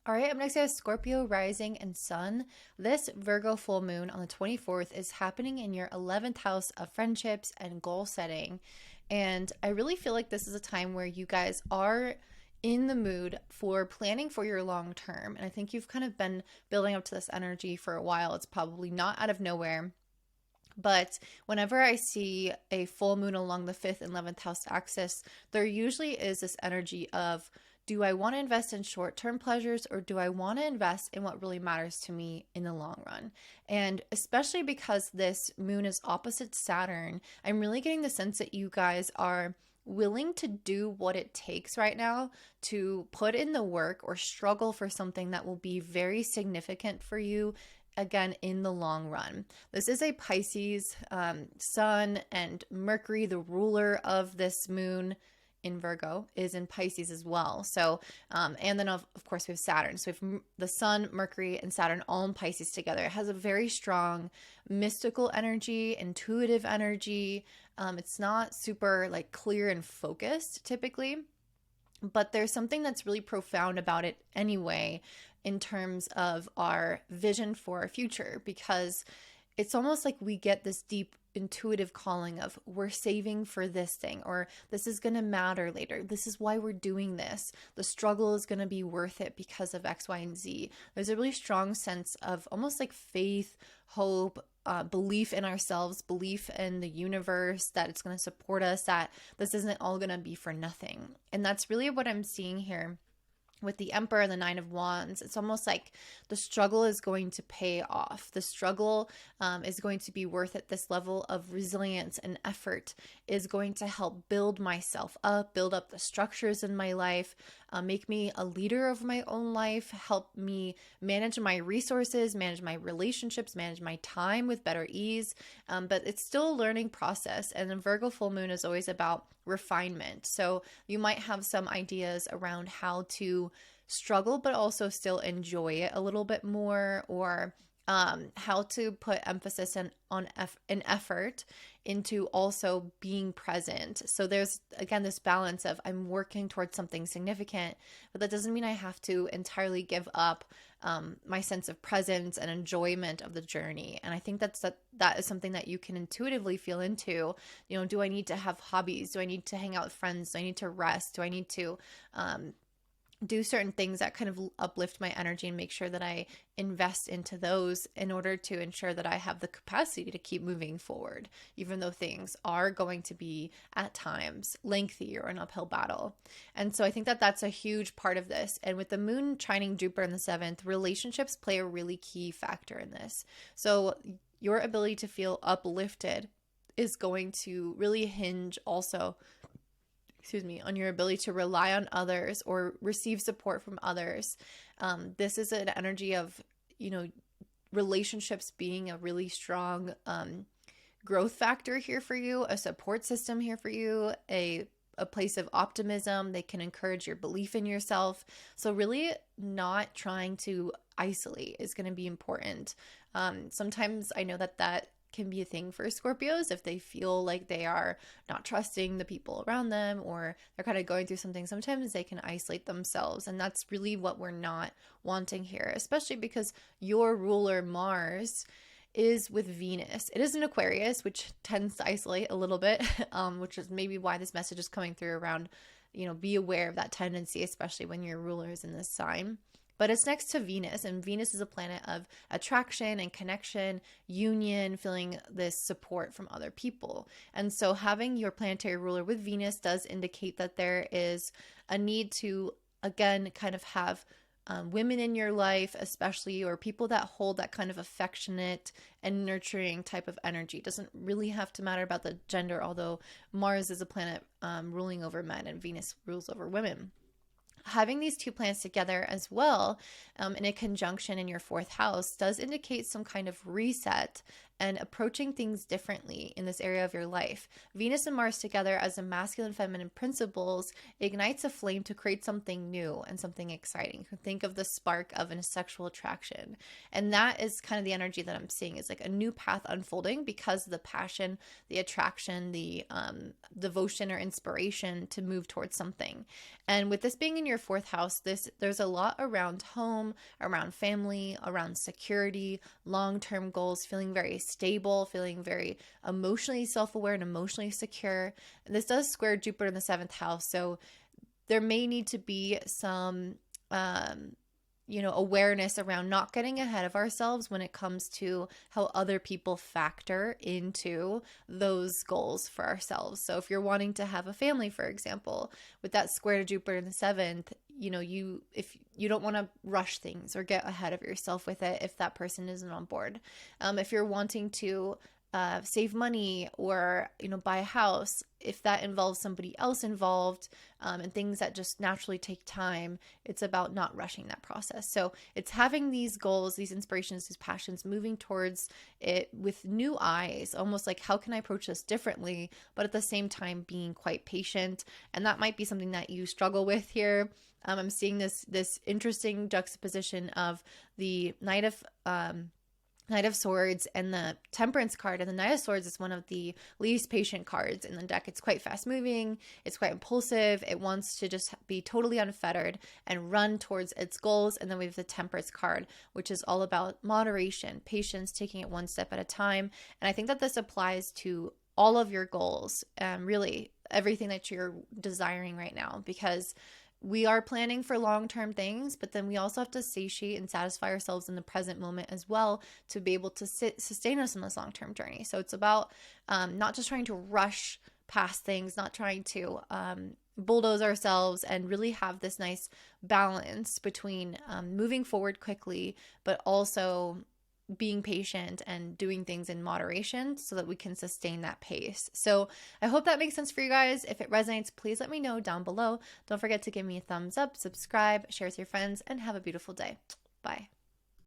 All right, up next I have Scorpio rising and sun. This Virgo full moon on the 24th is happening in your 11th house of friendships and goal setting. And I really feel like this is a time where you guys are in the mood for planning for your long term. And I think you've kind of been building up to this energy for a while. It's probably not out of nowhere. But whenever I see a full moon along the 5th and 11th house axis, there usually is this energy of, do I want to invest in short term pleasures or do I want to invest in what really matters to me in the long run? And especially because this moon is opposite Saturn, I'm really getting the sense that you guys are willing to do what it takes right now to put in the work or struggle for something that will be very significant for you again in the long run. This is a Pisces sun, and Mercury, the ruler of this moon in Virgo, is in Pisces as well. So, and then of course we have Saturn. So we have the sun, Mercury, and Saturn all in Pisces together. It has a very strong mystical energy, intuitive energy. It's not super like clear and focused typically, but there's something that's really profound about it anyway in terms of our vision for our future, because it's almost like we get this deep intuitive calling of, we're saving for this thing, or this is going to matter later. This is why we're doing this. The struggle is going to be worth it because of X, Y, and Z. There's a really strong sense of almost like faith, hope, belief in ourselves, belief in the universe, that it's going to support us, that this isn't all going to be for nothing. And that's really what I'm seeing here with the Emperor and the Nine of Wands. It's almost like the struggle is going to pay off. The struggle is going to be worth it. This level of resilience and effort is going to help build myself up, build up the structures in my life, make me a leader of my own life, help me manage my resources, manage my relationships, manage my time with better ease. But it's still a learning process. And the Virgo full moon is always about refinement. So you might have some ideas around how to struggle but also still enjoy it a little bit more, or how to put emphasis on effort into also being present. So there's again this balance of, I'm working towards something significant, but that doesn't mean I have to entirely give up my sense of presence and enjoyment of the journey. And I think that is something that you can intuitively feel into. You know, do I need to have hobbies? Do I need to hang out with friends? Do I need to rest? Do I need to do certain things that kind of uplift my energy and make sure that I invest into those in order to ensure that I have the capacity to keep moving forward, even though things are going to be at times lengthy or an uphill battle. And so I think that that's a huge part of this. And with the moon trining Jupiter in the 7th, relationships play a really key factor in this. So your ability to feel uplifted is going to really hinge also on your ability to rely on others or receive support from others. This is an energy of, relationships being a really strong growth factor here for you, a support system here for you, a place of optimism. They can encourage your belief in yourself. So really not trying to isolate is going to be important. Sometimes I know that can be a thing for Scorpios if they feel like they are not trusting the people around them, or they're kind of going through something. Sometimes they can isolate themselves, and that's really what we're not wanting here, especially because your ruler Mars is with Venus. It is in Aquarius, which tends to isolate a little bit, which is maybe why this message is coming through around, be aware of that tendency, especially when your ruler is in this sign. But it's next to Venus, and Venus is a planet of attraction and connection, union, feeling this support from other people. And so having your planetary ruler with Venus does indicate that there is a need to, again, kind of have women in your life, especially, or people that hold that kind of affectionate and nurturing type of energy. It doesn't really have to matter about the gender, although Mars is a planet ruling over men and Venus rules over women. Having these two planets together as well in a conjunction in your 4th house does indicate some kind of reset and approaching things differently in this area of your life. Venus and Mars together as a masculine feminine principles ignites a flame to create something new and something exciting. Think of the spark of a sexual attraction. And that is kind of the energy that I'm seeing, is like a new path unfolding because of the passion, the attraction, the devotion or inspiration to move towards something. And with this being in your fourth house, there's a lot around home, around family, around security, long-term goals, feeling very stable, feeling very emotionally self-aware and emotionally secure. And this does square Jupiter in the seventh house. So there may need to be some awareness around not getting ahead of ourselves when it comes to how other people factor into those goals for ourselves. So if you're wanting to have a family, for example, with that square to Jupiter in the seventh, if you don't want to rush things or get ahead of yourself with it if that person isn't on board. If you're wanting to save money or buy a house, if that involves somebody else involved, and things that just naturally take time, it's about not rushing that process. So it's having these goals, these inspirations, these passions, moving towards it with new eyes, almost like, how can I approach this differently, but at the same time being quite patient. And that might be something that you struggle with here. I'm seeing this interesting juxtaposition of the Knight of Swords and the Temperance card. And the Knight of Swords is one of the least patient cards in the deck. It's quite fast moving. It's quite impulsive. It wants to just be totally unfettered and run towards its goals. And then we have the Temperance card, which is all about moderation, patience, taking it one step at a time. And I think that this applies to all of your goals, really everything that you're desiring right now, because we are planning for long-term things, but then we also have to satiate and satisfy ourselves in the present moment as well to be able to sustain us in this long-term journey. So it's about not just trying to rush past things, not trying to bulldoze ourselves, and really have this nice balance between moving forward quickly, but also being patient and doing things in moderation so that we can sustain that pace. So I hope that makes sense for you guys. If it resonates, please let me know down below. Don't forget to give me a thumbs up, subscribe, share with your friends, and have a beautiful day. Bye.